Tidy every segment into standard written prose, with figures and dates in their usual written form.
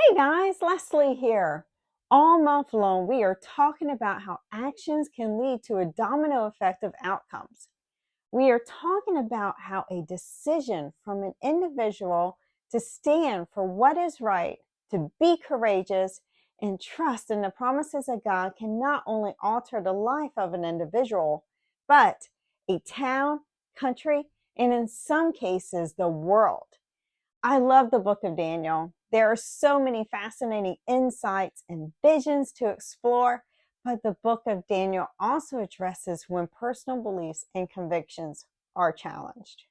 Hey guys, Leslie here. All month long, we are talking about how actions can lead to a domino effect of outcomes. We are talking about how a decision from an individual to stand for what is right, to be courageous, and trust in the promises of God can not only alter the life of an individual, but a town, country, and in some cases, the world. I love the book of Daniel. There are so many fascinating insights and visions to explore, but the book of Daniel also addresses when personal beliefs and convictions are challenged.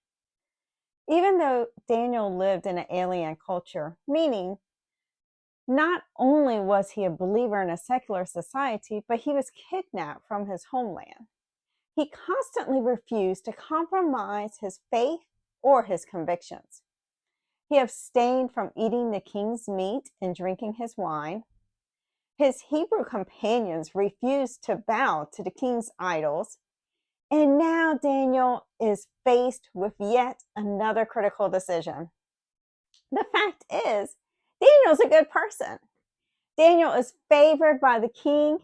Even though Daniel lived in an alien culture, meaning not only was he a believer in a secular society, but he was kidnapped from his homeland. He constantly refused to compromise his faith or his convictions. He abstained from eating the king's meat and drinking his wine. His Hebrew companions refused to bow to the king's idols. And now Daniel is faced with yet another critical decision. The fact is, Daniel's a good person. Daniel is favored by the king.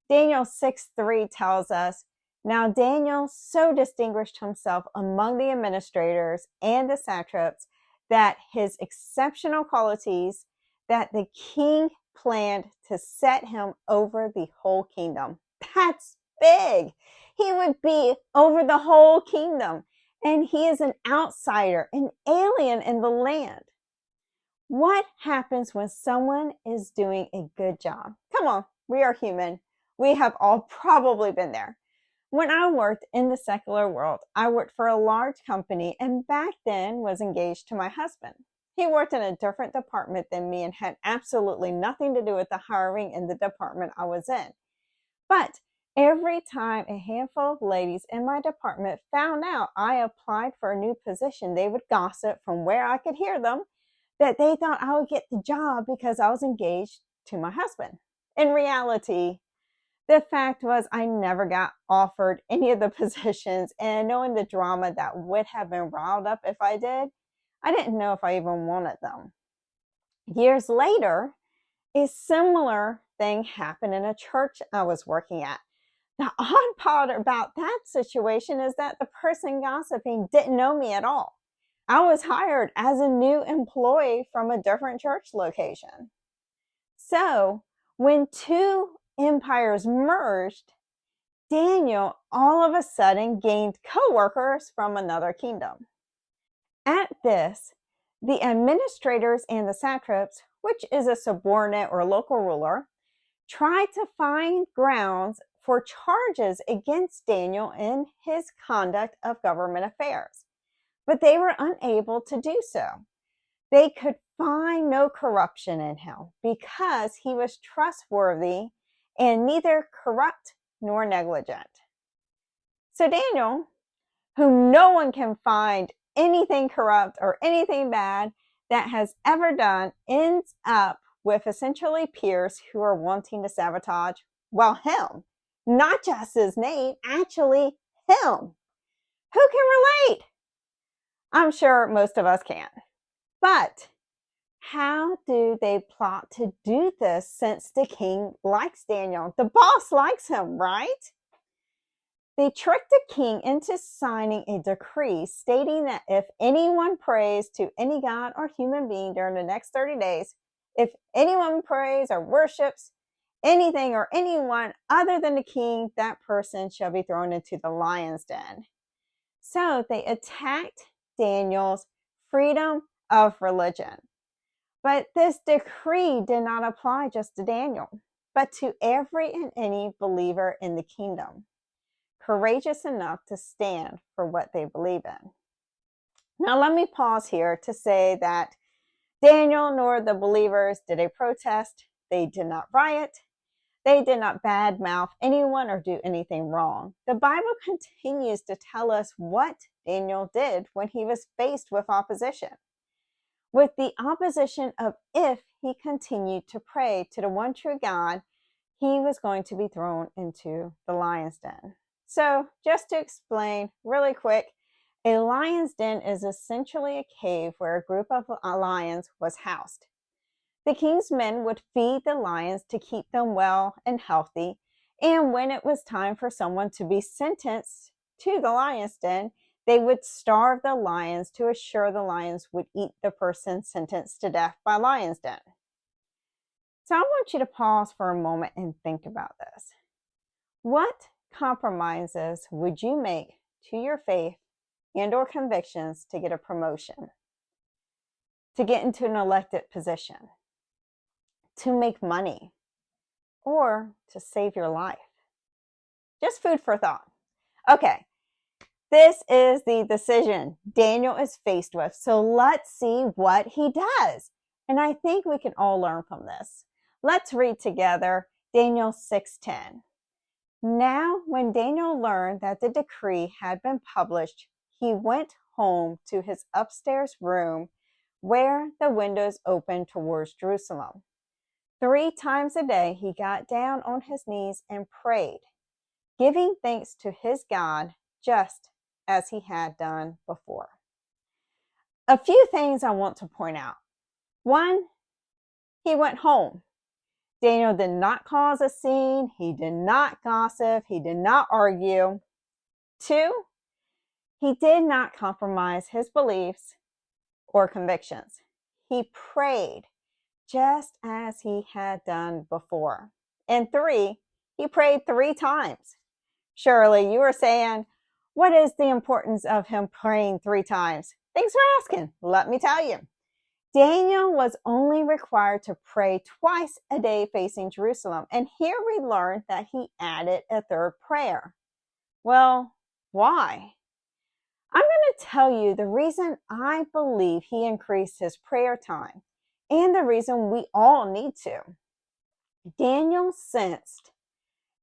Daniel 6:3 tells us, "Now Daniel so distinguished himself among the administrators and the satraps that his exceptional qualities that the king planned to set him over the whole kingdom." That's big. He would be over the whole kingdom, and he is an outsider, an alien in the land. What happens when someone is doing a good job? Come on, we are human. We have all probably been there. When I worked in the secular world, I worked for a large company and back then was engaged to my husband. He worked in a different department than me and had absolutely nothing to do with the hiring in the department I was in. But every time a handful of ladies in my department found out I applied for a new position, they would gossip from where I could hear them that they thought I would get the job because I was engaged to my husband. In reality, the fact was I never got offered any of the positions, and knowing the drama that would have been riled up if I did, I didn't know if I even wanted them. Years later, a similar thing happened in a church I was working at. The odd part about that situation is that the person gossiping didn't know me at all. I was hired as a new employee from a different church location. So, when two empires merged, Daniel all of a sudden gained co-workers from another kingdom. At this, the administrators and the satraps, which is a subordinate or local ruler, tried to find grounds for charges against Daniel in his conduct of government affairs, but they were unable to do so. They could find no corruption in him because he was trustworthy and neither corrupt nor negligent. So Daniel, whom no one can find anything corrupt or anything bad that has ever done, ends up with essentially peers who are wanting to sabotage, well, him. Not just his name, actually him. Who can relate? I'm sure most of us can. But how do they plot to do this since the king likes Daniel? The boss likes him, right? They tricked the king into signing a decree stating that if anyone prays to any god or human being during the next 30 days, if anyone prays or worships anything or anyone other than the king, that person shall be thrown into the lion's den. So they attacked Daniel's freedom of religion. But this decree did not apply just to Daniel, but to every and any believer in the kingdom, courageous enough to stand for what they believe in. Now, let me pause here to say that Daniel nor the believers did a protest. They did not riot. They did not badmouth anyone or do anything wrong. The Bible continues to tell us what Daniel did when he was faced with opposition. With the opposition of if he continued to pray to the one true God, he was going to be thrown into the lion's den. So just to explain really quick, a lion's den is essentially a cave where a group of lions was housed. The king's men would feed the lions to keep them well and healthy, and when it was time for someone to be sentenced to the lion's den, they would starve the lions to assure the lions would eat the person sentenced to death by lion's den. So I want you to pause for a moment and think about this. What compromises would you make to your faith and or convictions to get a promotion, to get into an elected position, to make money, or to save your life? Just food for thought. Okay, this is the decision Daniel is faced with. So let's see what he does. And I think we can all learn from this. Let's read together Daniel 6:10. Now, when Daniel learned that the decree had been published, he went home to his upstairs room where the windows opened towards Jerusalem. 3 times a day he got down on his knees and prayed, giving thanks to his God just as he had done before. A few things I want to point out. 1, he went home. Daniel did not cause a scene. He did not gossip. He did not argue. 2, he did not compromise his beliefs or convictions. He prayed just as he had done before. And 3, he prayed 3 times. Surely you are saying, what is the importance of him praying 3 times? Thanks for asking. Let me tell you. Daniel was only required to pray twice a day facing Jerusalem. And here we learn that he added a 3rd prayer. Well, why? I'm going to tell you the reason I believe he increased his prayer time and the reason we all need to. Daniel sensed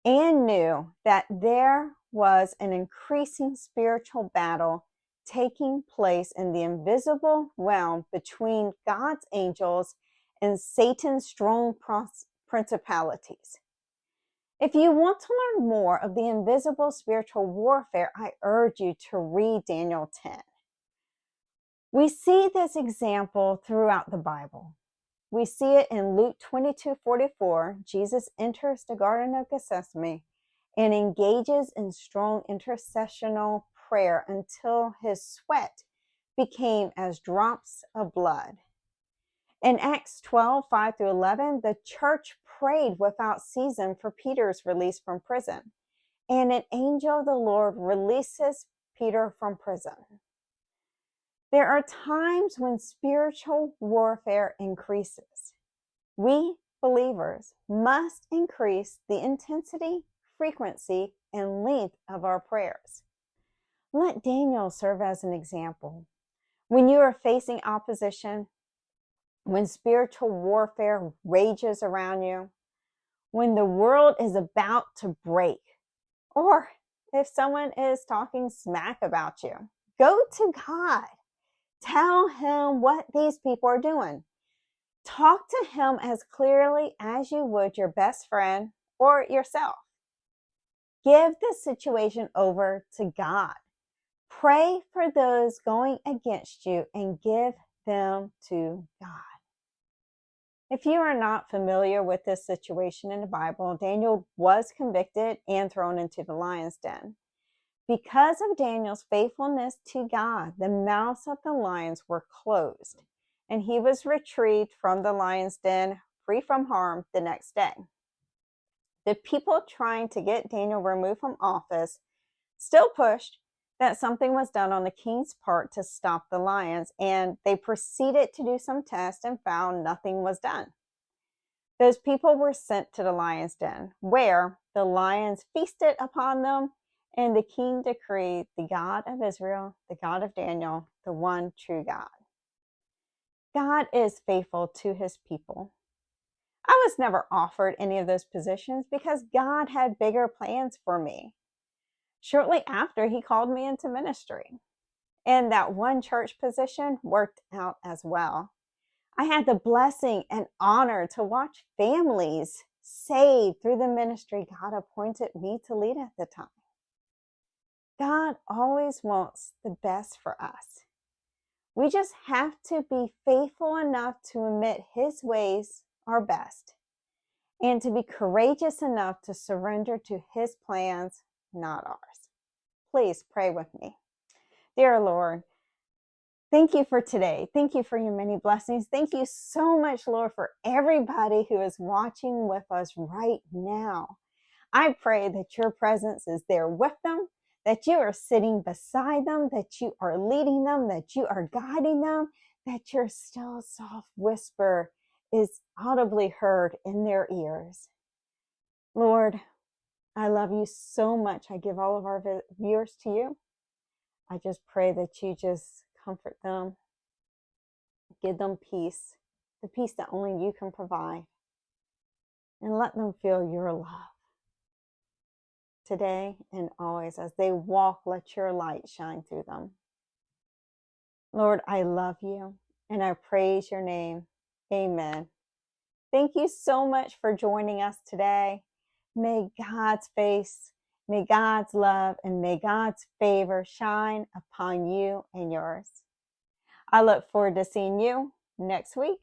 and knew that there was an increasing spiritual battle taking place in the invisible realm between God's angels and Satan's strong principalities. If you want to learn more of the invisible spiritual warfare, I urge you to read Daniel 10. We see this example throughout the Bible. We see it in Luke 22:44. Jesus enters the Garden of Gethsemane and engages in strong intercessional prayer until his sweat became as drops of blood. In Acts 12:5-11, the church prayed without ceasing for Peter's release from prison, and an angel of the Lord releases Peter from prison. There are times when spiritual warfare increases. We believers must increase the intensity, frequency, and length of our prayers. Let Daniel serve as an example. When you are facing opposition, when spiritual warfare rages around you, when the world is about to break, or if someone is talking smack about you, go to God. Tell him what these people are doing. Talk to him as clearly as you would your best friend or yourself. Give the situation over to God. Pray for those going against you and give them to God. If you are not familiar with this situation in the Bible, Daniel was convicted and thrown into the lion's den. Because of Daniel's faithfulness to God, the mouths of the lions were closed, and he was retrieved from the lion's den free from harm the next day. The people trying to get Daniel removed from office still pushed that something was done on the king's part to stop the lions, and they proceeded to do some tests and found nothing was done. Those people were sent to the lion's den, where the lions feasted upon them, and the king decreed, the God of Israel, the God of Daniel, the one true God. God is faithful to his people. I was never offered any of those positions because God had bigger plans for me. Shortly after, he called me into ministry, and that one church position worked out as well. I had the blessing and honor to watch families saved through the ministry God appointed me to lead at the time. God always wants the best for us. We just have to be faithful enough to admit His ways are best and to be courageous enough to surrender to His plans, not ours. Please pray with me. Dear Lord, thank you for today. Thank you for your many blessings. Thank you so much, Lord, for everybody who is watching with us right now. I pray that your presence is there with them, that you are sitting beside them, that you are leading them, that you are guiding them, that your still soft whisper is audibly heard in their ears. Lord, I love you so much. I give all of our viewers to you. I just pray that you just comfort them, give them peace, the peace that only you can provide, and let them feel your love today and always. As they walk, let your light shine through them. Lord, I love you and I praise your name. Amen. Thank you so much for joining us today. May God's face, may God's love, and may God's favor shine upon you and yours. I look forward to seeing you next week